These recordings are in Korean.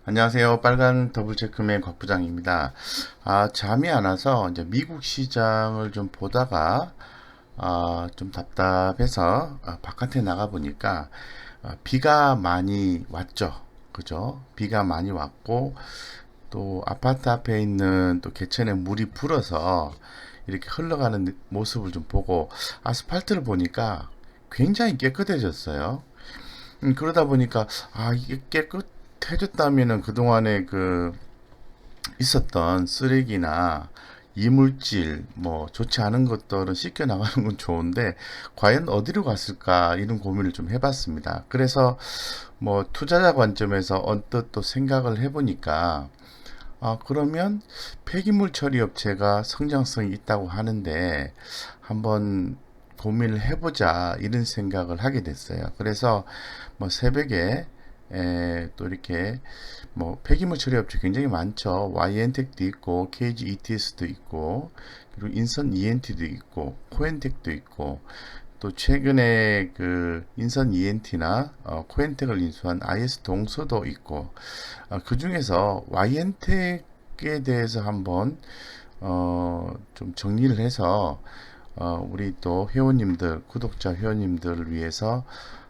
안녕하세요. 빨간 더블체크맨 곽 부장입니다. 잠이 안 와서 이제 미국 시장을 좀 보다가 좀 답답해서 바깥에 나가 보니까 비가 많이 왔죠. 그죠? 비가 많이 왔고 또 아파트 앞에 있는 또 개천에 물이 불어서 이렇게 흘러가는 모습을 좀 보고 아스팔트를 보니까 굉장히 깨끗해졌어요. 그러다 보니까 이게 깨끗해졌다면은 그동안에 있었던 쓰레기나 이물질 뭐 좋지 않은 것들은 씻겨 나가는 건 좋은데 과연 어디로 갔을까 이런 고민을 좀 해봤습니다. 그래서 뭐 투자자 관점에서 언뜻 또 생각을 해보니까 그러면 폐기물 처리 업체가 성장성이 있다고 하는데 한번 고민을 해보자 이런 생각을 하게 됐어요. 그래서 뭐 새벽에 또 이렇게 뭐 폐기물 처리 업체 굉장히 많죠. YN텍도 있고 KG ETS도 있고 그리고 인선 ENT도 있고 코엔텍도 있고 또 최근에 그 인선 ENT나 코엔텍을 인수한 IS 동서도 있고 그 중에서 YN텍에 대해서 한번 좀 정리를 해서 우리 또 회원님들 구독자 회원님들을 위해서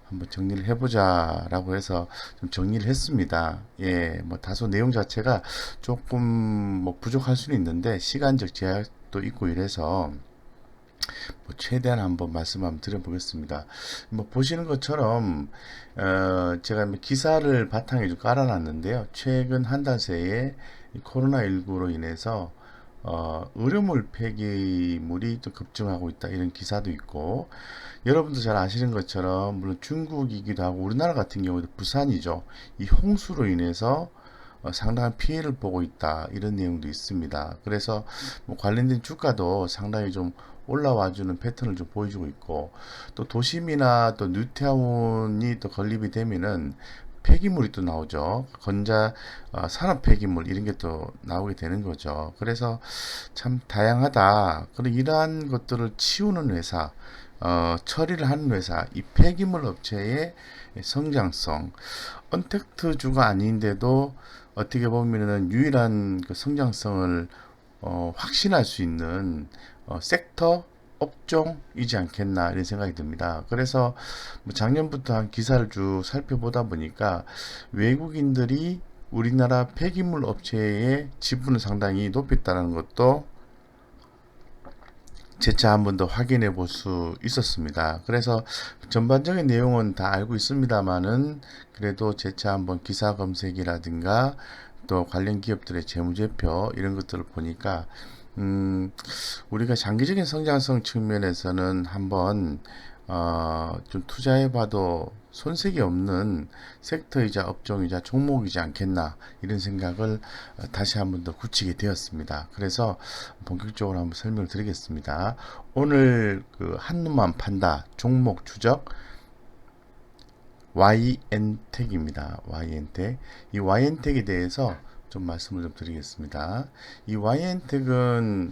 한번 정리를 해보자라고 해서 좀 정리를 했습니다. 예, 뭐 다소 내용 자체가 조금 뭐 부족할 수는 있는데 시간적 제약도 있고 이래서 뭐 최대한 한번 말씀 한번 드려보겠습니다. 뭐 보시는 것처럼 제가 뭐 기사를 바탕에 좀 깔아놨는데요. 최근 한 달 새에 코로나19로 인해서 의료물 폐기물이 또 급증하고 있다 이런 기사도 있고 여러분도 잘 아시는 것처럼 물론 중국이기도 하고 우리나라 같은 경우도 부산이죠. 이 홍수로 인해서 상당한 피해를 보고 있다 이런 내용도 있습니다. 그래서 뭐 관련된 주가도 상당히 좀 올라와주는 패턴을 좀 보여주고 있고 또 도심이나 또 뉴타운이 또 건립이 되면은 폐기물이 또 나오죠. 산업 폐기물 이런 게 또 나오게 되는 거죠. 그래서 참 다양하다. 그리고 이러한 것들을 치우는 회사, 처리를 하는 회사, 이 폐기물 업체의 성장성, 언택트주가 아닌데도 어떻게 보면은 유일한 그 성장성을 확신할 수 있는 섹터 업종이지 않겠나 이런 생각이 듭니다. 그래서 뭐 작년부터 한 기사를 쭉 살펴보다 보니까 외국인들이 우리나라 폐기물 업체의 지분을 상당히 높였다는 것도 재차 한 번 더 확인해 볼 수 있었습니다. 그래서 전반적인 내용은 다 알고 있습니다만은 그래도 재차 한번 기사 검색이라든가 또 관련 기업들의 재무제표 이런 것들을 보니까 우리가 장기적인 성장성 측면에서는 한번 좀 투자해봐도 손색이 없는 섹터이자 업종이자 종목이지 않겠나 이런 생각을 다시 한번 더 굳히게 되었습니다. 그래서 본격적으로 한번 설명을 드리겠습니다. 오늘 그 한눈만 판다 종목 추적 YN텍입니다. YN텍. 이 YN텍에 대해서 좀 말씀을 좀 드리겠습니다. 이 YN텍은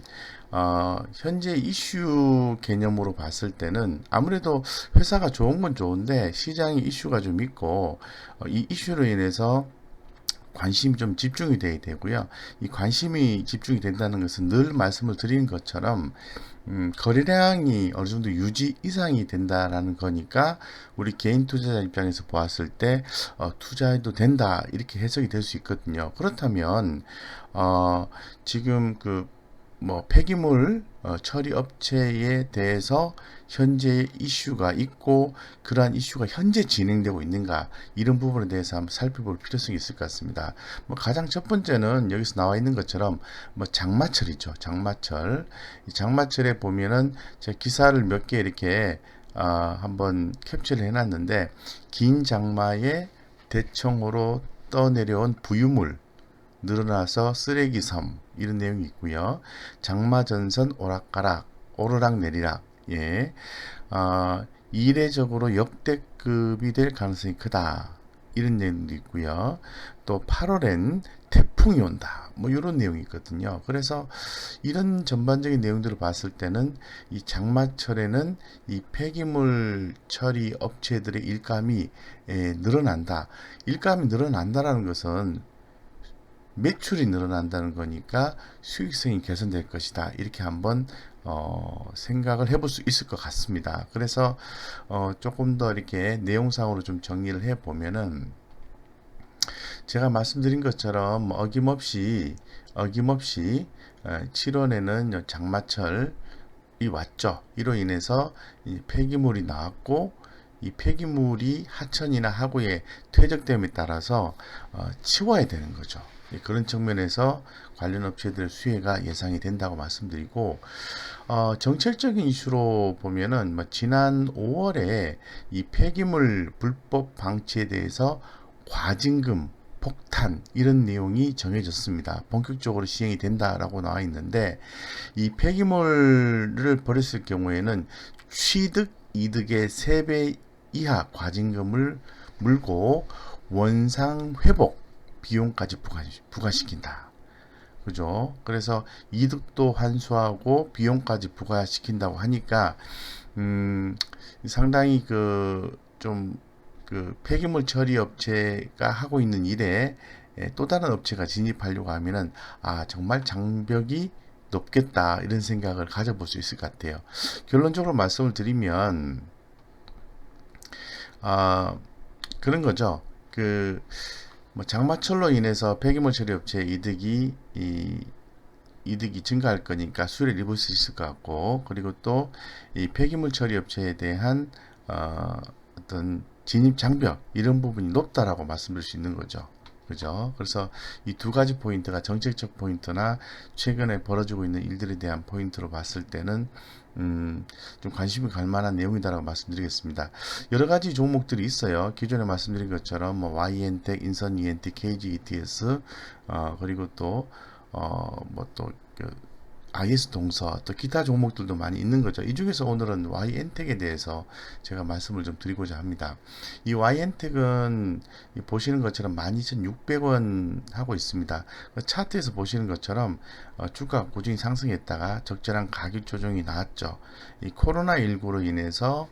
현재 이슈 개념으로 봤을 때는 아무래도 회사가 좋은 건 좋은데 시장에 이슈가 좀 있고 이 이슈로 인해서 관심이 좀 집중이 돼야 되고요. 이 관심이 집중이 된다는 것은 늘 말씀을 드리는 것처럼 거래량이 어느 정도 유지 이상이 된다라는 거니까 우리 개인 투자자 입장에서 보았을 때 투자해도 된다 이렇게 해석이 될 수 있거든요. 그렇다면 지금 그 뭐 폐기물 처리 업체에 대해서 현재 이슈가 있고 그러한 이슈가 현재 진행되고 있는가 이런 부분에 대해서 한번 살펴볼 필요성이 있을 것 같습니다. 뭐 가장 첫 번째는 여기서 나와 있는 것처럼 뭐 장마철이죠. 장마철. 이 장마철에 보면은 제 기사를 몇 개 이렇게 한번 캡처를 해놨는데 긴 장마에 대청호로 떠내려온 부유물 늘어나서 쓰레기 섬 이런 내용이 있고요. 장마전선 오락가락 오르락 내리락 예, 이례적으로 역대급이 될 가능성이 크다 이런 내용도 있고요. 또 8월엔 태풍이 온다 뭐 이런 내용이 있거든요. 그래서 이런 전반적인 내용들을 봤을 때는 이 장마철에는 이 폐기물 처리 업체들의 일감이 늘어난다. 일감이 늘어난다라는 것은 매출이 늘어난다는 거니까 수익성이 개선될 것이다. 이렇게 한번 생각을 해볼 수 있을 것 같습니다. 그래서 조금 더 이렇게 내용상으로 좀 정리를 해 보면은 제가 말씀드린 것처럼 어김없이 7월에는 장마철이 왔죠. 이로 인해서 이 폐기물이 나왔고 이 폐기물이 하천이나 하구에 퇴적됨에 따라서 치워야 되는 거죠. 그런 측면에서 관련 업체들 수혜가 예상이 된다고 말씀드리고 정책적인 이슈로 보면은 지난 5월에 이 폐기물 불법 방치에 대해서 과징금 폭탄 이런 내용이 정해졌습니다. 본격적으로 시행이 된다라고 나와 있는데 이 폐기물을 버렸을 경우에는 취득 이득의 3배 이하 과징금을 물고 원상 회복 비용까지 부과시킨다. 그죠? 그래서 이득도 환수하고 비용까지 부과시킨다고 하니까 상당히 그 폐기물 처리 업체가 하고 있는 일에 또 다른 업체가 진입하려고 하면은 정말 장벽이 높겠다 이런 생각을 가져볼 수 있을 것 같아요. 결론적으로 말씀을 드리면 그런 거죠. 장마철로 인해서 폐기물 처리 업체의 이득이 증가할 거니까 수혜를 입을 수 있을 것 같고, 그리고 또 이 폐기물 처리 업체에 대한 어떤 진입 장벽 이런 부분이 높다라고 말씀드릴 수 있는 거죠. 그죠? 그래서 이 두 가지 포인트가 정책적 포인트나 최근에 벌어지고 있는 일들에 대한 포인트로 봤을 때는 좀 관심이 갈 만한 내용이다라고 말씀드리겠습니다. 여러 가지 종목들이 있어요. 기존에 말씀드린 것처럼 YN텍, 인선 ENT, KG ETS, 그리고 또 IS 동서 또 기타 종목들도 많이 있는 거죠. 이 중에서 오늘은 Y엔텍에 대해서 제가 말씀을 좀 드리고자 합니다. 이 Y엔텍은 보시는 것처럼 12,600원 하고 있습니다. 차트에서 보시는 것처럼 주가 꾸준히 상승했다가 적절한 가격 조정이 나왔죠. 이 코로나19로 인해서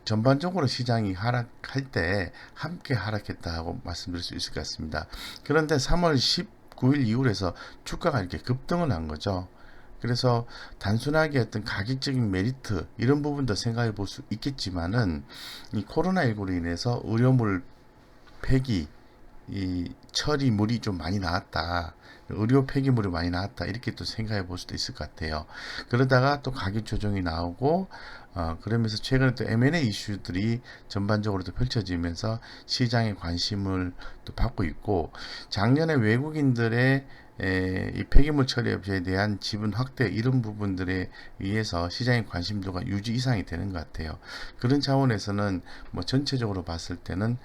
전반적으로 시장이 하락할 때 함께 하락했다고 말씀드릴 수 있을 것 같습니다. 그런데 3월 9일 이후로 해서 주가가 이렇게 급등을 한 거죠. 그래서 단순하게 어떤 가격적인 메리트 이런 부분도 생각해 볼 수 있겠지만은 이 코로나19로 인해서 의료물 폐기 이 처리물이 좀 많이 나왔다. 의료 폐기물이 많이 나왔다. 이렇게 또 생각해 볼 수도 있을 것 같아요. 그러다가 또 가격 조정이 나오고 그러면서 최근에 또 M&A 이슈들이 전반적으로 또 펼쳐지면서 시장의 관심을 또 받고 있고 작년에 외국인들의 이 폐기물 처리 업체에 대한 지분 확대 이런 부분들에 의해서 시장의 관심도가 유지 이상이 되는 것 같아요. 그런 차원에서는 전체적으로 봤을 때는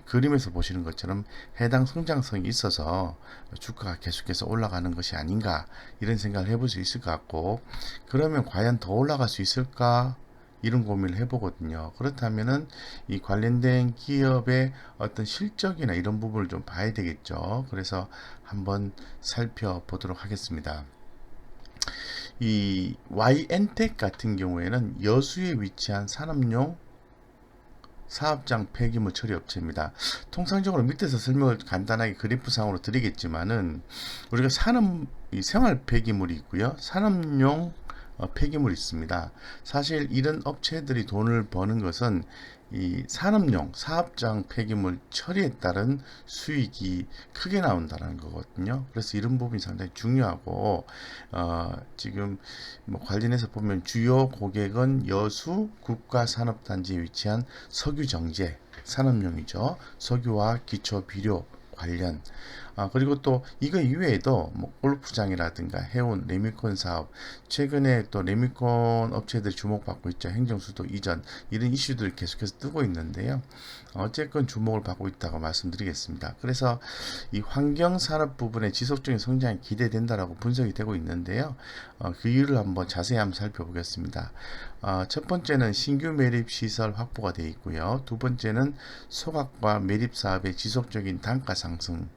그림에서 보시는 것처럼 해당 성장성이 있어서 주가가 계속해서 올라가는 것이 아닌가 이런 생각을 해볼 수 있을 것 같고 그러면 과연 더 올라갈 수 있을까 이런 고민을 해보거든요. 그렇다면은 이 관련된 기업의 어떤 실적이나 이런 부분을 좀 봐야 되겠죠. 그래서 한번 살펴보도록 하겠습니다. 이 Y엔텍 같은 경우에는 여수에 위치한 산업용 사업장 폐기물 처리 업체입니다. 통상적으로 밑에서 설명을 간단하게 그래프상으로 드리겠지만은 우리가 생활 폐기물이 있고요. 산업용 폐기물이 있습니다. 사실 이런 업체들이 돈을 버는 것은 이 산업용 사업장 폐기물 처리에 따른 수익이 크게 나온다는 거거든요. 그래서 이런 부분이 상당히 중요하고 지금 관련해서 보면 주요 고객은 여수 국가산업단지에 위치한 석유정제 산업용이죠. 석유와 기초비료 관련 그리고 또 이거 이외에도 골프장이라든가 해운 레미콘 사업 최근에 또 레미콘 업체들이 주목받고 있죠. 행정수도 이전 이런 이슈들이 계속해서 뜨고 있는데요. 어쨌건 주목을 받고 있다고 말씀드리겠습니다. 그래서 이 환경산업 부분의 지속적인 성장이 기대된다라고 분석이 되고 있는데요. 그 이유를 자세히 한번 살펴보겠습니다. 첫 번째는 신규 매립 시설 확보가 되어 있고요. 두 번째는 소각과 매립 사업의 지속적인 단가 상승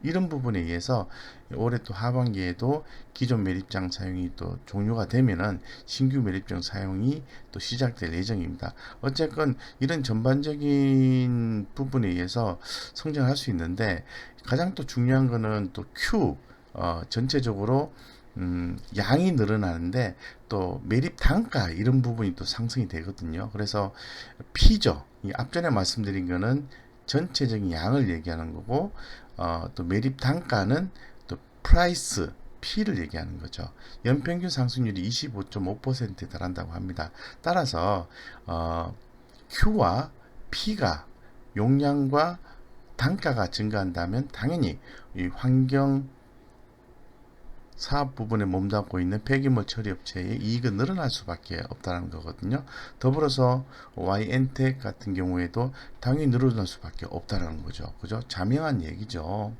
이런 부분에 의해서 올해 또 하반기에도 기존 매립장 사용이 또 종료가 되면은 신규 매립장 사용이 또 시작될 예정입니다. 어쨌건 이런 전반적인 부분에 의해서 성장할 수 있는데 가장 또 중요한 거는 또 전체적으로 양이 늘어나는데 또 매립 단가 이런 부분이 또 상승이 되거든요. 그래서 P죠. 이 앞전에 말씀드린 거는 전체적인 양을 얘기하는 거고 또 매립 단가는 또 프라이스 P를 얘기하는 거죠. 연평균 상승률이 25.5%에 달한다고 합니다. 따라서 Q와 P가 용량과 단가가 증가한다면 당연히 이 환경 사업 부분에 몸담고 있는 폐기물 처리 업체의 이익은 늘어날 수밖에 없다는 거거든요. 더불어서 YN텍 같은 경우에도 당연히 늘어날 수밖에 없다는 거죠. 그죠? 자명한 얘기죠.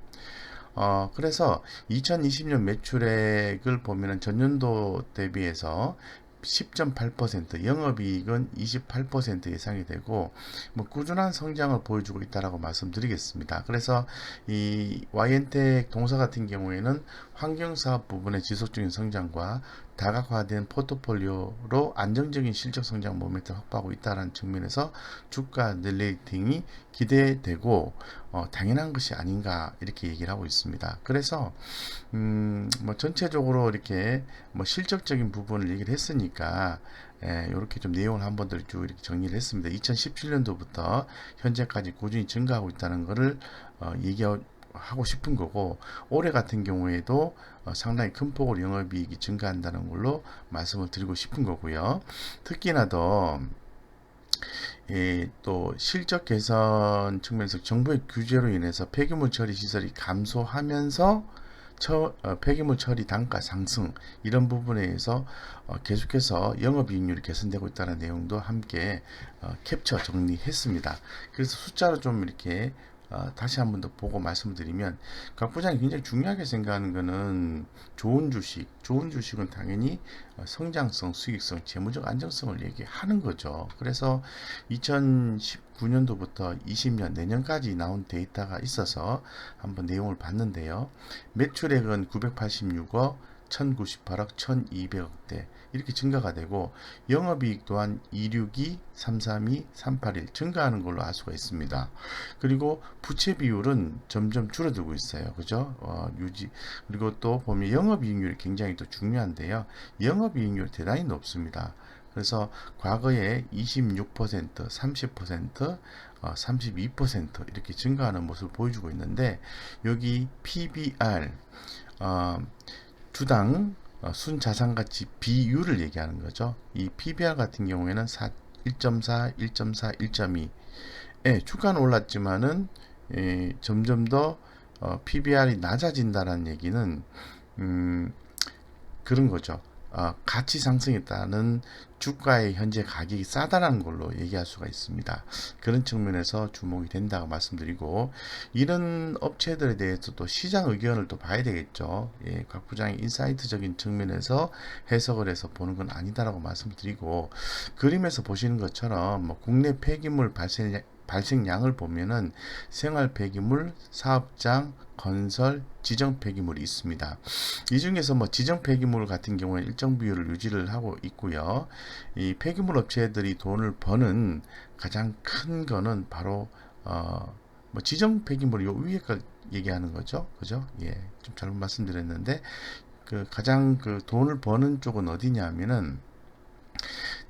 그래서 2020년 매출액을 보면은 전년도 대비해서 10.8%, 영업이익은 28% 예상이 되고 뭐 꾸준한 성장을 보여주고 있다라고 말씀드리겠습니다. 그래서 이 YN텍 동사 같은 경우에는 환경사업 부분의 지속적인 성장과 다각화된 포트폴리오로 안정적인 실적 성장 모멘텀을 확보하고 있다는 측면에서 주가 릴레이팅이 기대되고 당연한 것이 아닌가 이렇게 얘기를 하고 있습니다. 그래서 뭐 전체적으로 이렇게 뭐 실적적인 부분을 얘기를 했으니까 이렇게 좀 내용을 한 번 더 쭉 이렇게 정리를 했습니다. 2017년도부터 현재까지 꾸준히 증가하고 있다는 것을 얘기하고 싶은 거고 올해 같은 경우에도 상당히 큰 폭으로 영업이익이 증가한다는 걸로 말씀을 드리고 싶은 거고요. 특히나 또 실적 개선 측면에서 정부의 규제로 인해서 폐기물 처리 시설이 감소하면서 폐기물 처리 단가 상승 이런 부분에 의해서 계속해서 영업이익률이 개선되고 있다는 내용도 함께 캡처 정리했습니다. 그래서 숫자로 좀 이렇게 다시 한번 더 보고 말씀드리면 각 부장이 굉장히 중요하게 생각하는 것은 좋은 주식은 당연히 성장성, 수익성, 재무적 안정성을 얘기하는 거죠. 그래서 2019년도부터 20년 내년까지 나온 데이터가 있어서 한번 내용을 봤는데요. 매출액은 986억, 1098억, 1200억대 이렇게 증가가 되고 영업이익 또한 262, 332, 381 증가하는 걸로 알 수가 있습니다. 그리고 부채 비율은 점점 줄어들고 있어요. 그죠? 유지. 그리고 또 보면 영업이익률이 굉장히 또 중요한데요. 영업이익률 대단히 높습니다. 그래서 과거에 26%, 30%, 32% 이렇게 증가하는 모습을 보여주고 있는데 여기 PBR 주당 순자산가치 비율을 얘기하는 거죠. 이 PBR 같은 경우에는 1.4, 1.4, 1.2. 주가는 올랐지만은 점점 더 PBR이 낮아진다는 얘기는 그런 거죠. 가치 상승에 따른 주가의 현재 가격이 싸다라는 걸로 얘기할 수가 있습니다. 그런 측면에서 주목이 된다고 말씀드리고 이런 업체들에 대해서 또 시장 의견을 또 봐야 되겠죠. 각 부장의 인사이트적인 측면에서 해석을 해서 보는 건 아니다라고 말씀드리고 그림에서 보시는 것처럼 뭐 국내 폐기물 발생량을 보면은 생활 폐기물, 사업장, 건설, 지정 폐기물이 있습니다. 이 중에서 뭐 지정 폐기물 같은 경우에는 일정 비율을 유지를 하고 있고요. 이 폐기물 업체들이 돈을 버는 가장 큰 거는 바로 뭐 지정 폐기물 요 위에 거 얘기하는 거죠. 그죠? 좀 잘못 말씀드렸는데 그 가장 그 돈을 버는 쪽은 어디냐면은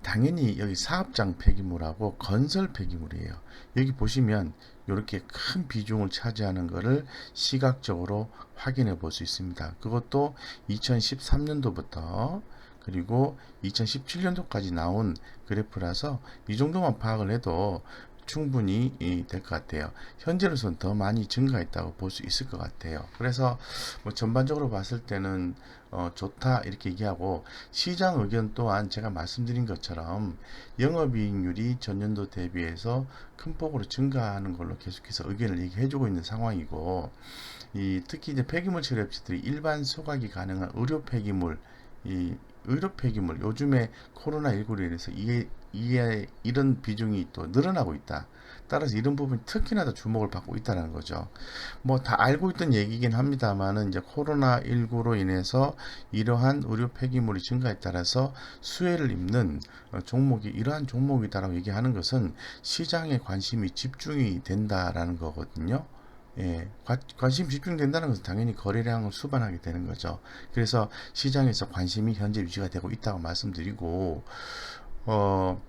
당연히 여기 사업장 폐기물하고 건설 폐기물이에요. 여기 보시면 이렇게 큰 비중을 차지하는 것을 시각적으로 확인해 볼 수 있습니다. 그것도 2013년도부터 그리고 2017년도까지 나온 그래프라서 이 정도만 파악을 해도 충분히 될 것 같아요. 현재로서는 더 많이 증가했다고 볼 수 있을 것 같아요. 그래서 뭐 전반적으로 봤을 때는 좋다 이렇게 얘기하고 시장 의견 또한 제가 말씀드린 것처럼 영업이익률이 전년도 대비해서 큰 폭으로 증가하는 걸로 계속해서 의견을 얘기해주고 있는 상황이고 특히 이제 폐기물 처리 업체들이 일반 소각이 가능한 의료 폐기물 요즘에 코로나19로 인해서 이런 비중이 또 늘어나고 있다. 따라서 이런 부분이 특히나 더 주목을 받고 있다는 거죠. 뭐 다 알고 있던 얘기긴 합니다만은 이제 코로나19로 인해서 이러한 의료 폐기물이 증가에 따라서 수혜를 입는 종목이 이러한 종목이다라고 얘기하는 것은 시장에 관심이 집중이 된다라는 거거든요. 예, 관심 집중된다는 것은 당연히 거래량을 수반하게 되는 거죠. 그래서 시장에서 관심이 현재 유지가 되고 있다고 말씀드리고, 어,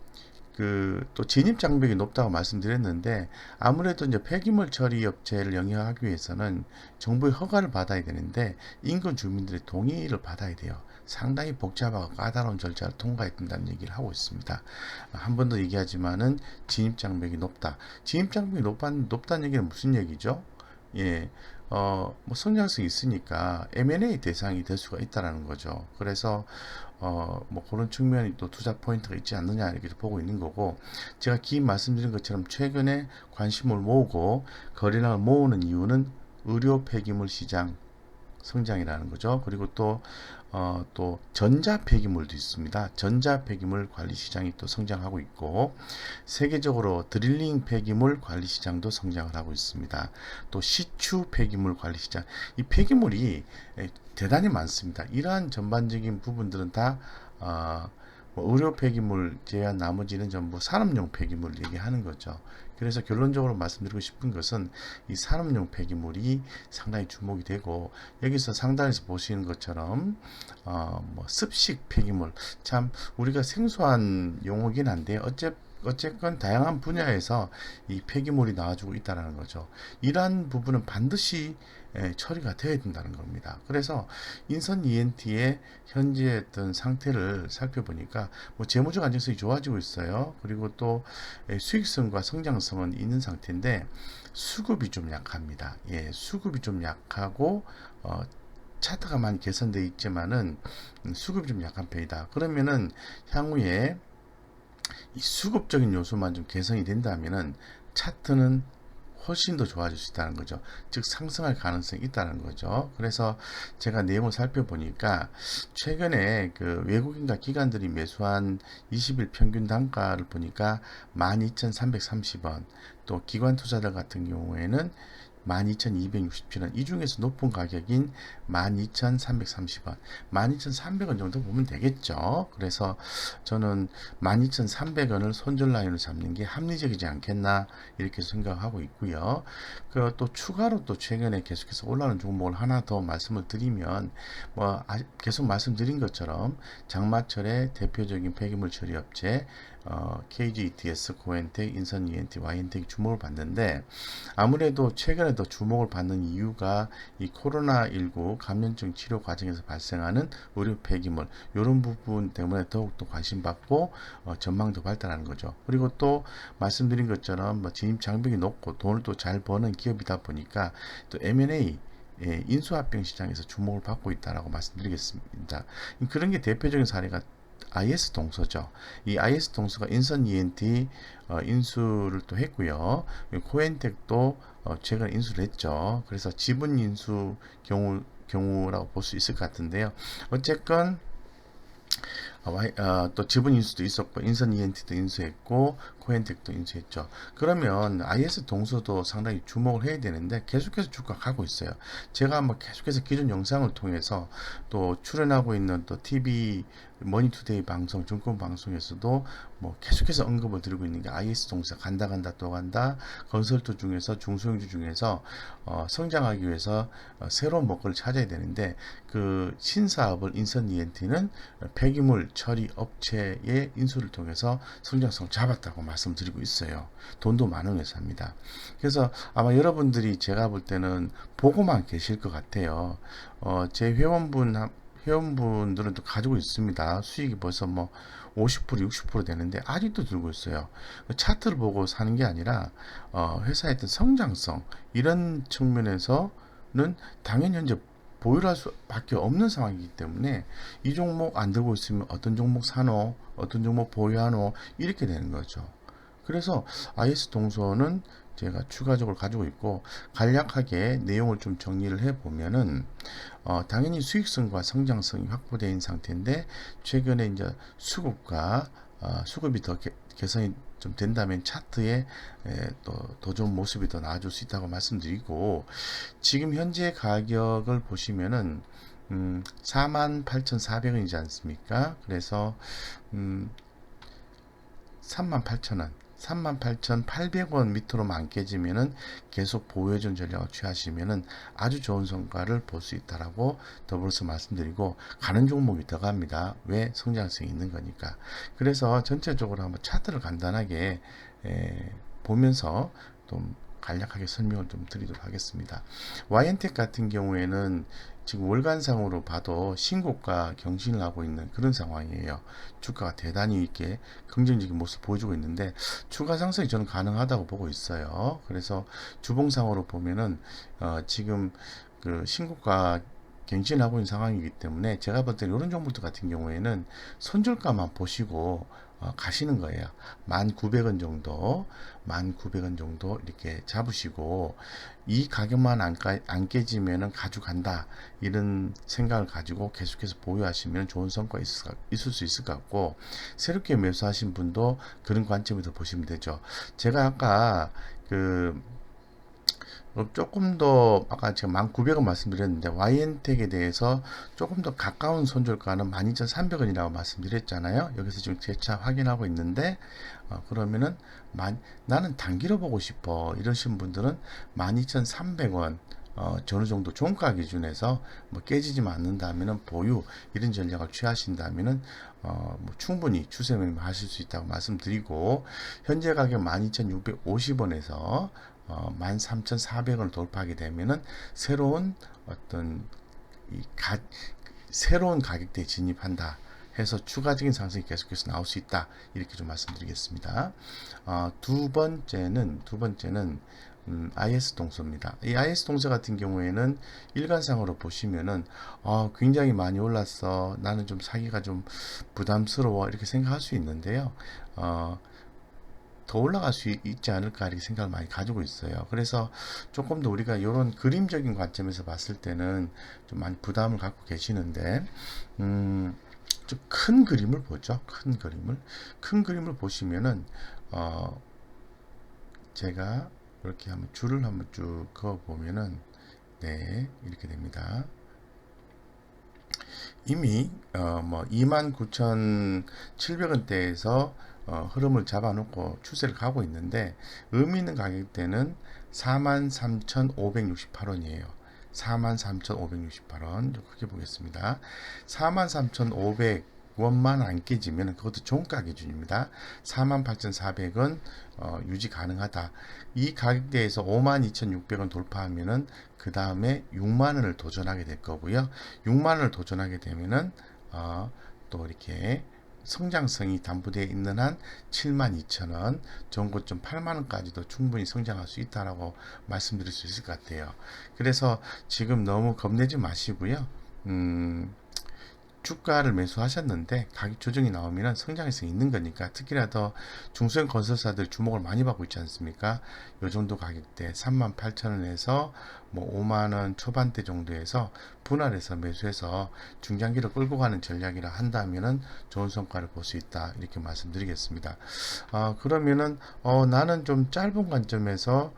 또 진입 장벽이 높다고 말씀드렸는데, 아무래도 이제 폐기물 처리 업체를 영위하기 위해서는 정부의 허가를 받아야 되는데, 인근 주민들의 동의를 받아야 돼요. 상당히 복잡하고 까다로운 절차를 통과해야 된다는 얘기를 하고 있습니다. 한 번 더 얘기하지만은 진입 장벽이 높다. 진입 장벽이 높다는 얘기는 무슨 얘기죠? 예, 뭐 성장성이 있으니까 M&A 대상이 될 수가 있다라는 거죠. 그래서 뭐 그런 측면이 또 투자 포인트가 있지 않느냐 이렇게 보고 있는 거고, 제가 긴 말씀드린 것처럼 최근에 관심을 모으고 거래량을 모으는 이유는 의료 폐기물 시장 성장이라는 거죠. 그리고 또 전자 폐기물도 있습니다. 전자 폐기물 관리 시장이 또 성장하고 있고, 세계적으로 드릴링 폐기물 관리 시장도 성장을 하고 있습니다. 또 시추 폐기물 관리 시장, 이 폐기물이 대단히 많습니다. 이러한 전반적인 부분들은 다 뭐 의료 폐기물 제외한 나머지는 전부 산업용 폐기물 얘기하는 거죠. 그래서 결론적으로 말씀드리고 싶은 것은 이 산업용 폐기물이 상당히 주목이 되고, 여기서 상단에서 보시는 것처럼 뭐 습식 폐기물, 참 우리가 생소한 용어긴 한데 어쨌건 다양한 분야에서 이 폐기물이 나와주고 있다는 거죠. 이러한 부분은 반드시 처리가 되어야 된다는 겁니다. 그래서 인선 ENT의 현재 어떤 상태를 살펴보니까 뭐 재무적 안정성이 좋아지고 있어요. 그리고 또 수익성과 성장성은 있는 상태인데 수급이 좀 약합니다. 예, 수급이 좀 약하고 차트가 많이 개선되어 있지만은 수급이 좀 약한 편이다. 그러면은 향후에 이 수급적인 요소만 좀 개선이 된다면은 차트는 훨씬 더 좋아질 수 있다는 거죠. 즉 상승할 가능성이 있다는 거죠. 그래서 제가 내용을 살펴보니까 최근에 그 외국인과 기관들이 매수한 20일 평균 단가를 보니까 12,330원, 또 기관 투자자 같은 경우에는 12,267원, 이 중에서 높은 가격인 12,330원, 12,300원 정도 보면 되겠죠. 그래서 저는 12,300원을 손절 라인으로 잡는 게 합리적이지 않겠나 이렇게 생각하고 있고요. 또 추가로 또 최근에 계속해서 올라오는 종목을 하나 더 말씀을 드리면, 뭐 계속 말씀드린 것처럼 장마철의 대표적인 폐기물 처리 업체 KGETS, 코엔텍, 인선 ENT, YN텍이 주목을 받는데, 아무래도 최근에 더 주목을 받는 이유가 이 코로나19 감염증 치료 과정에서 발생하는 의료 폐기물, 이런 부분 때문에 더욱더 관심받고 전망도 발달하는 거죠. 그리고 또 말씀드린 것처럼 뭐 진입 장벽이 높고 돈을 또 잘 버는 기업이다 보니까 또 M&A 인수합병 시장에서 주목을 받고 있다라고 말씀드리겠습니다. 그런 게 대표적인 사례가 IS 동서죠. 이 IS 동서가 인선 ENT 인수를 또 했고요. 코엔텍도 최근에 인수를 했죠. 그래서 지분 인수 경우라고 볼 수 있을 것 같은데요. 어쨌건 또 지분 인수도 있었고, 인선 ENT도 인수했고, 코엔텍도 인수했죠. 그러면 IS 동서도 상당히 주목을 해야 되는데 계속해서 주가 가고 있어요. 제가 뭐 계속해서 기존 영상을 통해서 또 출연하고 있는 또 TV 머니투데이 방송, 증권 방송에서도 뭐 계속해서 언급을 드리고 있는 게 IS 동서 간다 또 간다. 건설주 중에서 중소형주 중에서 성장하기 위해서 새로운 먹거리를 찾아야 되는데, 그 신사업을 인선 ENT는 폐기물 처리 업체의 인수를 통해서 성장성을 잡았다고 말씀드리고 있어요. 돈도 많은 회사입니다. 그래서 아마 여러분들이 제가 볼 때는 보고만 계실 것 같아요. 제 회원분들은 또 가지고 있습니다. 수익이 벌써 뭐 50%, 60% 되는데 아직도 들고 있어요. 차트를 보고 사는 게 아니라 회사의 어떤 성장성, 이런 측면에서는 당연히 현재 보유할 수밖에 없는 상황이기 때문에 이 종목 안 들고 있으면 어떤 종목 사노, 어떤 종목 보유하노, 이렇게 되는 거죠. 그래서 IS 동서는 제가 추가적으로 가지고 있고, 간략하게 내용을 좀 정리를 해 보면은 당연히 수익성과 성장성이 확보된 상태인데, 최근에 이제 수급이 더 개선이 좀 된다면 차트에 또 더 좋은 모습이 더 나아질 수 있다고 말씀드리고, 지금 현재 가격을 보시면은 48,400원이지 않습니까? 그래서 음, 38,000원, 38,800원 밑으로만 안 깨지면은 계속 보호해준 전략을 취하시면은 아주 좋은 성과를 볼 수 있다라고 더불어서 말씀드리고, 가는 종목이 더 갑니다. 왜? 성장성이 있는 거니까. 그래서 전체적으로 한번 차트를 간단하게 보면서 좀 간략하게 설명을 좀 드리도록 하겠습니다. YN텍 같은 경우에는 지금 월간상으로 봐도 신고가 경신을 하고 있는 그런 상황이에요. 주가가 대단히 있게 긍정적인 모습을 보여주고 있는데, 추가 상승이 저는 가능하다고 보고 있어요. 그래서 주봉상으로 보면은 지금 그 신고가 갱신하고 있는 상황이기 때문에, 제가 볼 때는 이런 종목들 같은 경우에는 손절가만 보시고 가시는 거예요. 1,900원 정도, 1,900원 정도 이렇게 잡으시고, 이 가격만 안 깨지면은 가져간다, 이런 생각을 가지고 계속해서 보유하시면 좋은 성과 있을 수 있을 것 같고, 새롭게 매수하신 분도 그런 관점에서 보시면 되죠. 제가 아까 조금 더, 아까 제가 1,900원 말씀드렸는데, YN텍에 대해서 조금 더 가까운 손절가는 12,300원이라고 말씀드렸잖아요. 여기서 지금 재차 확인하고 있는데, 그러면은 나는 단기로 보고 싶어 이러신 분들은 12,300원 어느 정도 종가 기준에서 뭐 깨지지만 않는다면은 보유, 이런 전략을 취하신다면은 뭐 충분히 추세 매매하실 수 있다고 말씀드리고, 현재 가격 12,650원에서 13,400원을 돌파하게 되면은 새로운 어떤 새로운 가격대에 진입한다 해서 추가적인 상승이 계속해서 나올 수 있다, 이렇게 좀 말씀드리겠습니다. 두 번째는 IS 동서입니다. 이 IS 동서 같은 경우에는 일간상으로 보시면은 굉장히 많이 올랐어, 나는 좀 사기가 좀 부담스러워, 이렇게 생각할 수 있는데요. 더 올라갈 수 있지 않을까, 이렇게 생각을 많이 가지고 있어요. 그래서 조금 더 우리가 이런 그림적인 관점에서 봤을 때는 좀 많이 부담을 갖고 계시는데, 좀 큰 그림을 보죠. 큰 그림을 보시면은 제가 이렇게 한번 줄을 한번 쭉 그어 보면은, 네, 이렇게 됩니다. 이미 뭐 29,700원대에서 흐름을 잡아놓고 추세를 가고 있는데, 의미 있는 가격대는 43,568원이에요. 43,568원. 좀 크게 보겠습니다. 43,500원만 안 깨지면, 그것도 종가 기준입니다. 48,400원 유지 가능하다. 이 가격대에서 52,600원 돌파하면은 그 다음에 6만원을 도전하게 될 거고요. 6만원을 도전하게 되면은 또 이렇게 성장성이 담보되어 있는 한 72,000원, 전고점 8만원까지도 충분히 성장할 수 있다라고 말씀드릴 수 있을 것 같아요. 그래서 지금 너무 겁내지 마시고요. 주가를 매수하셨는데 가격 조정이 나오면 성장성이 있는 거니까, 특히나 더 중소형 건설사들 주목을 많이 받고 있지 않습니까? 요 정도 가격대 38,000원에서 뭐 5만원 초반대 정도에서 분할해서 매수해서 중장기로 끌고 가는 전략이라 한다면은 좋은 성과를 볼 수 있다, 이렇게 말씀드리겠습니다. 그러면은 나는 좀 짧은 관점에서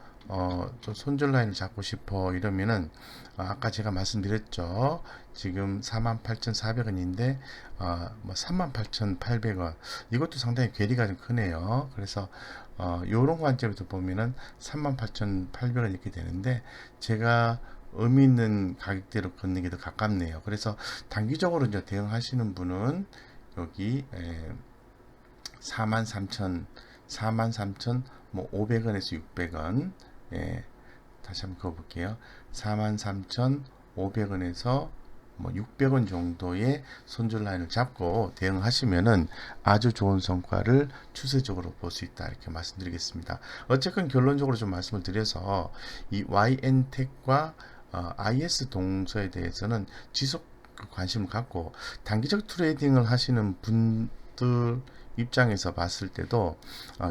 좀 손절 라인을 잡고 싶어 이러면은, 아까 제가 말씀드렸죠. 지금 48,400원인데 뭐 38,800원, 이것도 상당히 괴리가 좀 크네요. 그래서 요런 관점에서 보면은 38,800원 이렇게 되는데, 제가 의미 있는 가격대로 걷는 게 더 가깝네요. 그래서 단기적으로 이제 대응하시는 분은 여기 43,000, 43,000 뭐 500원에서 600원, 다시 한번 그어볼게요. 43,500원에서 뭐 600원 정도의 손절 라인을 잡고 대응하시면은 아주 좋은 성과를 추세적으로 볼 수 있다, 이렇게 말씀드리겠습니다. 어쨌건 결론적으로 좀 말씀을 드려서, 이 YN텍과 IS 동서에 대해서는 지속 관심을 갖고, 단기적 트레이딩을 하시는 분들 입장에서 봤을 때도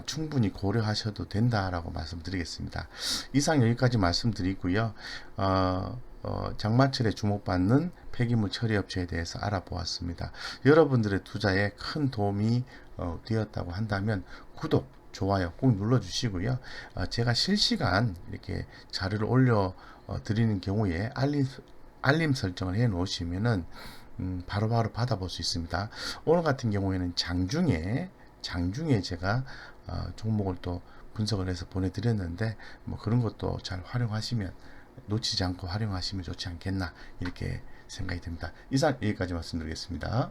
충분히 고려하셔도 된다라고 말씀드리겠습니다. 이상 여기까지 말씀드리고요. 장마철에 주목받는 폐기물 처리 업체에 대해서 알아보았습니다. 여러분들의 투자에 큰 도움이 되었다고 한다면 구독, 좋아요 꼭 눌러주시고요. 제가 실시간 이렇게 자료를 올려 드리는 경우에 알림 설정을 해 놓으시면은 바로바로 받아볼 수 있습니다. 오늘 같은 경우에는 장중에 제가 종목을 또 분석을 해서 보내드렸는데 뭐 그런 것도 잘 활용하시면 놓치지 않고 활용하시면 좋지 않겠나 이렇게 생각이 듭니다. 이상 여기까지 말씀드리겠습니다.